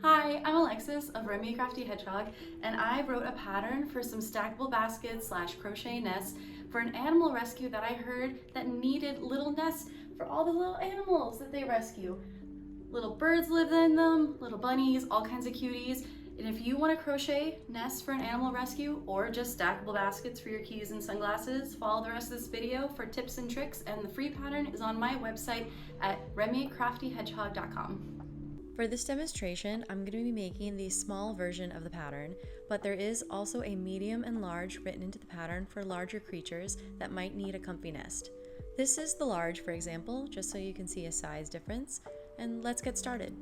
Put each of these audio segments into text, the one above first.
Hi, I'm Alexis of Remy Crafty Hedgehog, and I wrote a pattern for some stackable baskets / crochet nests for an animal rescue that I heard that needed little nests for all the little animals that they rescue. Little birds live in them, little bunnies, all kinds of cuties. And if you want to crochet nests for an animal rescue or just stackable baskets for your keys and sunglasses, follow the rest of this video for tips and tricks, and the free pattern is on my website at remycraftyhedgehog.com. For this demonstration, I'm going to be making the small version of the pattern, but there is also a medium and large written into the pattern for larger creatures that might need a comfy nest. This is the large, for example, just so you can see a size difference, and let's get started.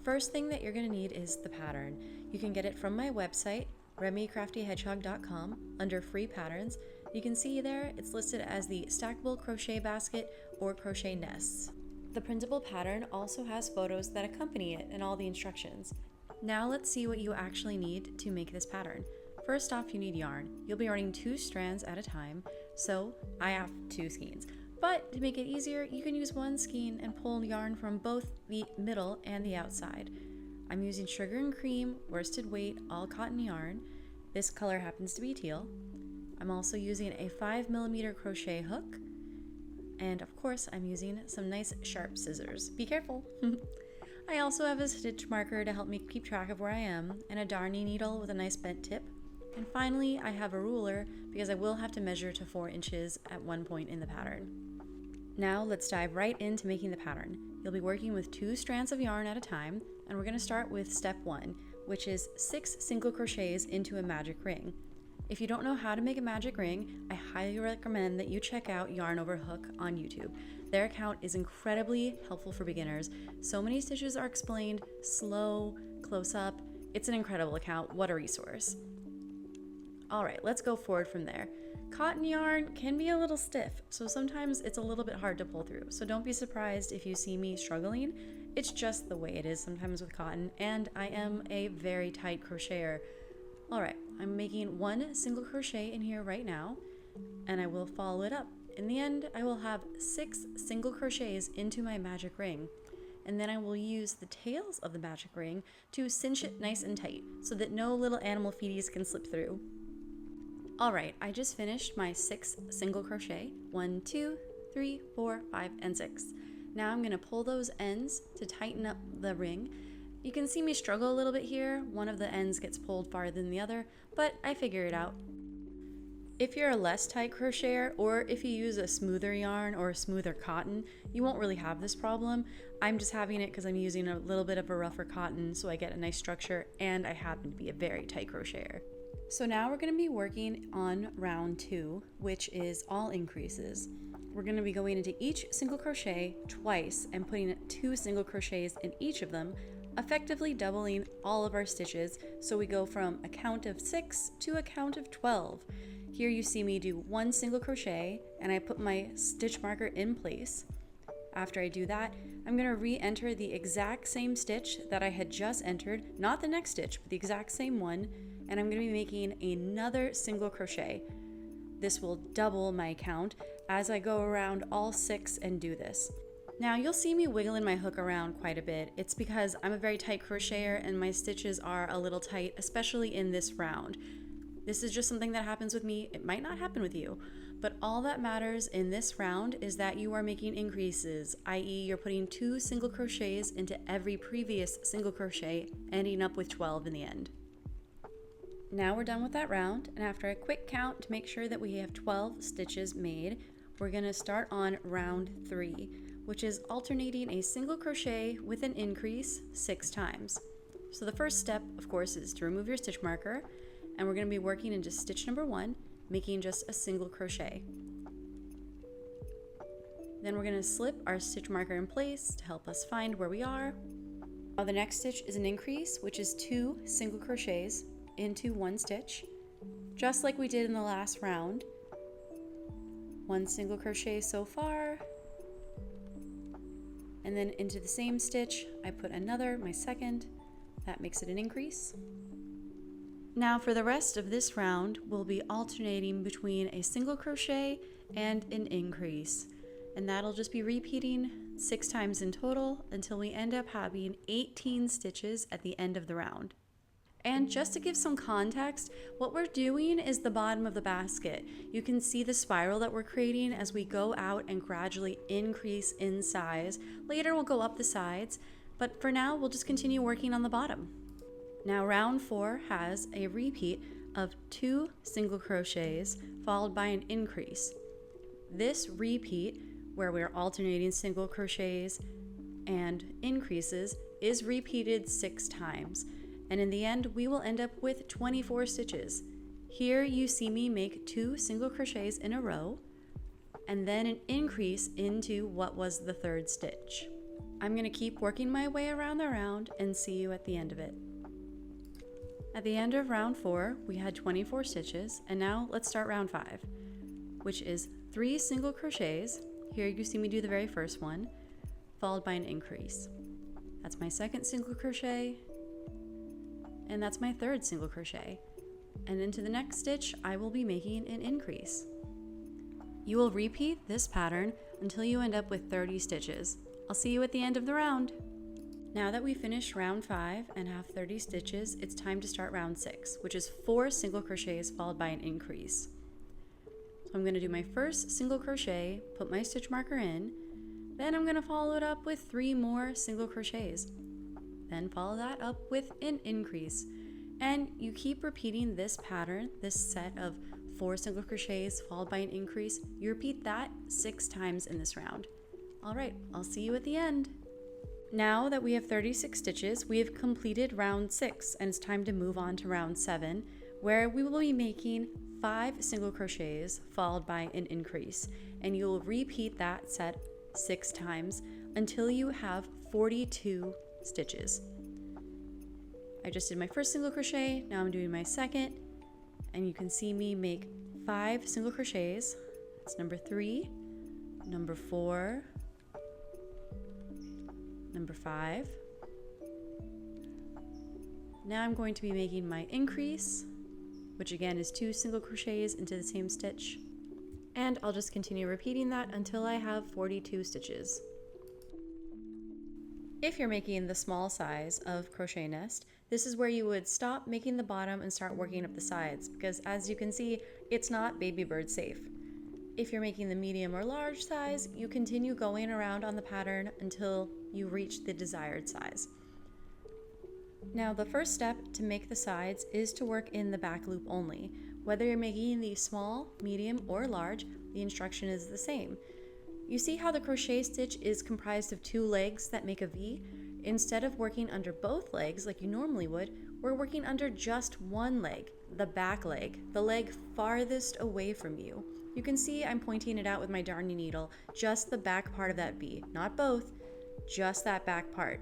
First thing that you're going to need is the pattern. You can get it from my website, remycraftyhedgehog.com, under free patterns. You can see there it's listed as the stackable crochet basket or crochet nests. The printable pattern also has photos that accompany it and all the instructions. Now let's see what you actually need to make this pattern. First off, you need yarn. You'll be running 2 strands at a time, so I have 2 skeins. But to make it easier, you can use 1 skein and pull yarn from both the middle and the outside. I'm using sugar and cream, worsted weight, all cotton yarn. This color happens to be teal. I'm also using a 5mm crochet hook. And of course, I'm using some nice sharp scissors. Be careful! I also have a stitch marker to help me keep track of where I am, and a darning needle with a nice bent tip. And finally, I have a ruler because I will have to measure to 4 inches at one point in the pattern. Now let's dive right into making the pattern. You'll be working with 2 strands of yarn at a time, and we're going to start with step 1, which is 6 single crochets into a magic ring. If you don't know how to make a magic ring, I highly recommend that you check out Yarn Over Hook on YouTube. Their account is incredibly helpful for beginners. So many stitches are explained, slow, close up. It's an incredible account. What a resource. Alright, let's go forward from there. Cotton yarn can be a little stiff, so sometimes it's a little bit hard to pull through. So don't be surprised if you see me struggling. It's just the way it is sometimes with cotton, and I am a very tight crocheter. Alright, I'm making 1 single crochet in here right now, and I will follow it up. In the end, I will have 6 single crochets into my magic ring, and then I will use the tails of the magic ring to cinch it nice and tight so that no little animal feeties can slip through. Alright, I just finished my 6 single crochet. 1, 2, 3, 4, 5, and 6. Now I'm going to pull those ends to tighten up the ring. You can see me struggle a little bit here. One of the ends gets pulled farther than the other, but I figure it out. If you're a less tight crocheter, or if you use a smoother yarn or a smoother cotton, you won't really have this problem. I'm just having it because I'm using a little bit of a rougher cotton so I get a nice structure, and I happen to be a very tight crocheter. So now we're going to be working on round 2, which is all increases. We're going to be going into each single crochet twice and putting 2 single crochets in each of them, effectively doubling all of our stitches, so we go from a count of 6 to a count of 12. Here you see me do 1 single crochet, and I put my stitch marker in place. After I do that, I'm going to re-enter the exact same stitch that I had just entered, not the next stitch, but the exact same one, and I'm going to be making another single crochet. This will double my count as I go around all 6 and do this. Now you'll see me wiggling my hook around quite a bit. It's because I'm a very tight crocheter and my stitches are a little tight, especially in this round. This is just something that happens with me. It might not happen with you, but all that matters in this round is that you are making increases, i.e. you're putting 2 single crochets into every previous single crochet, ending up with 12 in the end. Now we're done with that round, and after a quick count to make sure that we have 12 stitches made, we're going to start on round 3. Which is alternating a single crochet with an increase 6 times. So the first step, of course, is to remove your stitch marker, and we're going to be working into stitch number 1, making just a single crochet. Then we're going to slip our stitch marker in place to help us find where we are. Now the next stitch is an increase, which is 2 single crochets into 1 stitch, just like we did in the last round. 1 single crochet so far. And then into the same stitch, I put another, my second. That makes it an increase. Now for the rest of this round, we'll be alternating between a single crochet and an increase. And that'll just be repeating 6 times in total until we end up having 18 stitches at the end of the round. And just to give some context, what we're doing is the bottom of the basket. You can see the spiral that we're creating as we go out and gradually increase in size. Later we'll go up the sides, but for now we'll just continue working on the bottom. Now round 4 has a repeat of 2 single crochets followed by an increase. This repeat, where we're alternating single crochets and increases, is repeated 6 times. And in the end, we will end up with 24 stitches. Here you see me make 2 single crochets in a row, and then an increase into what was the 3rd stitch. I'm going to keep working my way around the round and see you at the end of it. At the end of round 4, we had 24 stitches, and now let's start round 5, which is 3 single crochets. Here you see me do the very first one, followed by an increase. That's my 2nd single crochet, and that's my 3rd single crochet. And into the next stitch, I will be making an increase. You will repeat this pattern until you end up with 30 stitches. I'll see you at the end of the round. Now that we finished round 5 and have 30 stitches, it's time to start round 6, which is 4 single crochets followed by an increase. So I'm going to do my first single crochet, put my stitch marker in, then I'm going to follow it up with 3 more single crochets. Then follow that up with an increase. And you keep repeating this pattern, this set of 4 single crochets followed by an increase. You repeat that 6 times in this round. All right, I'll see you at the end. Now that we have 36 stitches, we have completed round 6, and it's time to move on to round 7, where we will be making 5 single crochets followed by an increase. And you'll repeat that set 6 times until you have 42 stitches. I just did my first single crochet, now I'm doing my second, and you can see me make 5 single crochets. It's number 3, number 4, number 5. Now I'm going to be making my increase, which again is 2 single crochets into the same stitch, and I'll just continue repeating that until I have 42 stitches. If you're making the small size of crochet nest, this is where you would stop making the bottom and start working up the sides, because as you can see, it's not baby bird safe. If you're making the medium or large size, you continue going around on the pattern until you reach the desired size. Now the first step to make the sides is to work in the back loop only. Whether you're making the small, medium, or large, the instruction is the same. You see how the crochet stitch is comprised of 2 legs that make a V? Instead of working under both legs like you normally would, we're working under just one leg, the back leg, the leg farthest away from you. You can see I'm pointing it out with my darning needle, just the back part of that V, not both, just that back part.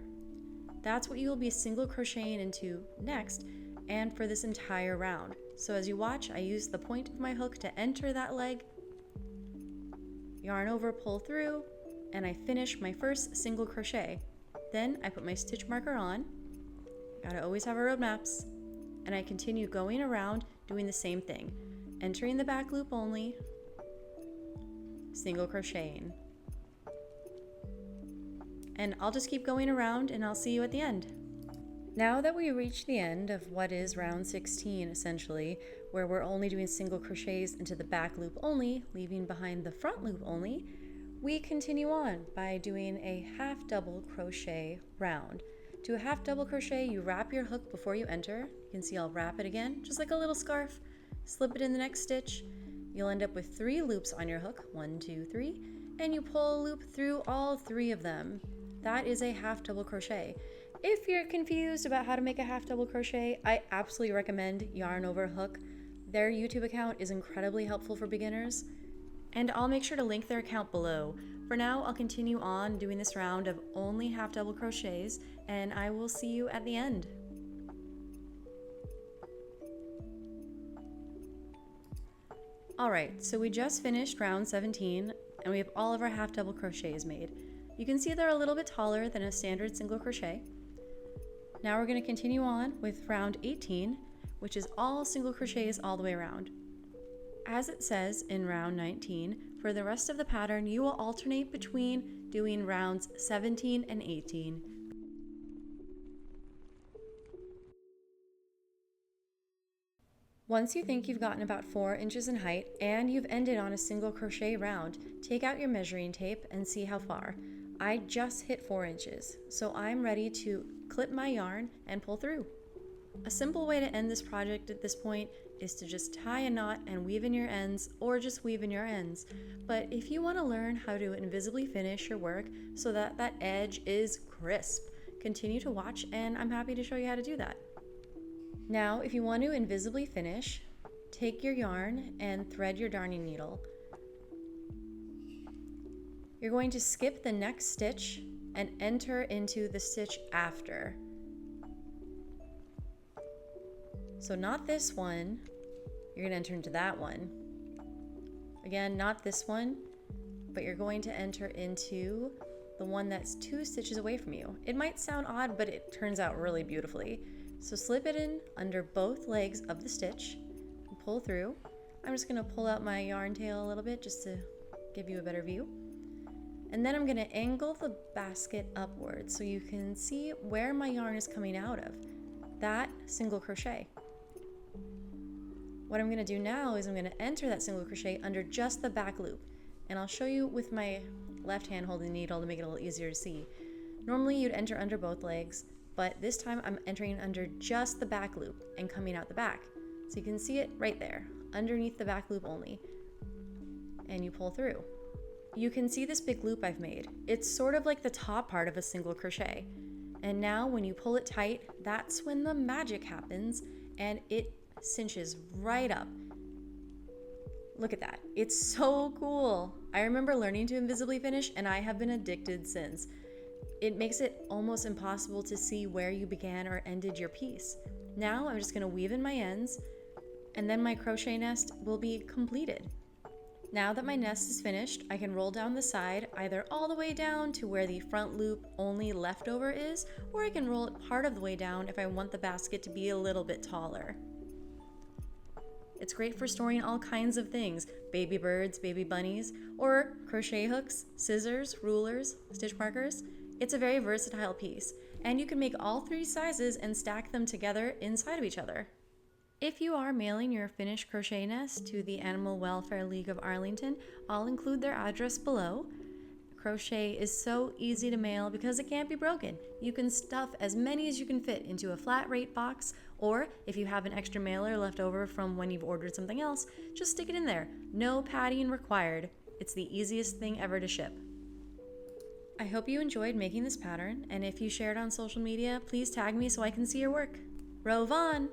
That's what you will be single crocheting into next and for this entire round. So as you watch, I use the point of my hook to enter that leg, yarn over, pull through, and I finish my first single crochet. Then I put my stitch marker on, gotta always have our road maps, and I continue going around doing the same thing, entering the back loop only, single crocheting. And I'll just keep going around and I'll see you at the end. Now that we reach the end of what is round 16 essentially, where we're only doing single crochets into the back loop only, leaving behind the front loop only, we continue on by doing a half double crochet round. To a half double crochet, you wrap your hook before you enter. You can see I'll wrap it again, just like a little scarf, slip it in the next stitch. You'll end up with 3 loops on your hook, 1, 2, 3, and you pull a loop through all 3 of them. That is a half double crochet. If you're confused about how to make a half double crochet, I absolutely recommend Yarn Over Hook. Their YouTube account is incredibly helpful for beginners, and I'll make sure to link their account below. For now, I'll continue on doing this round of only half double crochets, and I will see you at the end. Alright, so we just finished round 17, and we have all of our half double crochets made. You can see they're a little bit taller than a standard single crochet. Now we're going to continue on with round 18, which is all single crochets all the way around. As it says in round 19, for the rest of the pattern, you will alternate between doing rounds 17 and 18. Once you think you've gotten about 4 inches in height and you've ended on a single crochet round, take out your measuring tape and see how far. I just hit 4 inches, so I'm ready to clip my yarn and pull through. A simple way to end this project at this point is to just tie a knot and weave in your ends, or just weave in your ends. But if you want to learn how to invisibly finish your work so that that edge is crisp, continue to watch and I'm happy to show you how to do that. Now, if you want to invisibly finish, take your yarn and thread your darning needle. You're going to skip the next stitch and enter into the stitch after. So not this one, you're going to enter into that one. Again, not this one, but you're going to enter into the one that's 2 stitches away from you. It might sound odd, but it turns out really beautifully. So slip it in under both legs of the stitch and pull through. I'm just going to pull out my yarn tail a little bit just to give you a better view. And then I'm going to angle the basket upwards so you can see where my yarn is coming out of. That single crochet. What I'm going to do now is I'm going to enter that single crochet under just the back loop. And I'll show you with my left hand holding the needle to make it a little easier to see. Normally you'd enter under both legs, but this time I'm entering under just the back loop and coming out the back. So you can see it right there, underneath the back loop only. And you pull through. You can see this big loop I've made. It's sort of like the top part of a single crochet. And now when you pull it tight, that's when the magic happens and it cinches right up. Look at that. It's so cool. I remember learning to invisibly finish and I have been addicted since. It makes it almost impossible to see where you began or ended your piece. Now I'm just going to weave in my ends and then my crochet nest will be completed. Now that my nest is finished, I can roll down the side either all the way down to where the front loop only leftover is, or I can roll it part of the way down if I want the basket to be a little bit taller. It's great for storing all kinds of things, baby birds, baby bunnies, or crochet hooks, scissors, rulers, stitch markers. It's a very versatile piece, and you can make all 3 sizes and stack them together inside of each other. If you are mailing your finished crochet nest to the Animal Welfare League of Arlington, I'll include their address below. Crochet is so easy to mail because it can't be broken. You can stuff as many as you can fit into a flat rate box, or if you have an extra mailer left over from when you've ordered something else, just stick it in there. No padding required. It's the easiest thing ever to ship. I hope you enjoyed making this pattern, and if you share it on social media, please tag me so I can see your work. Rove on!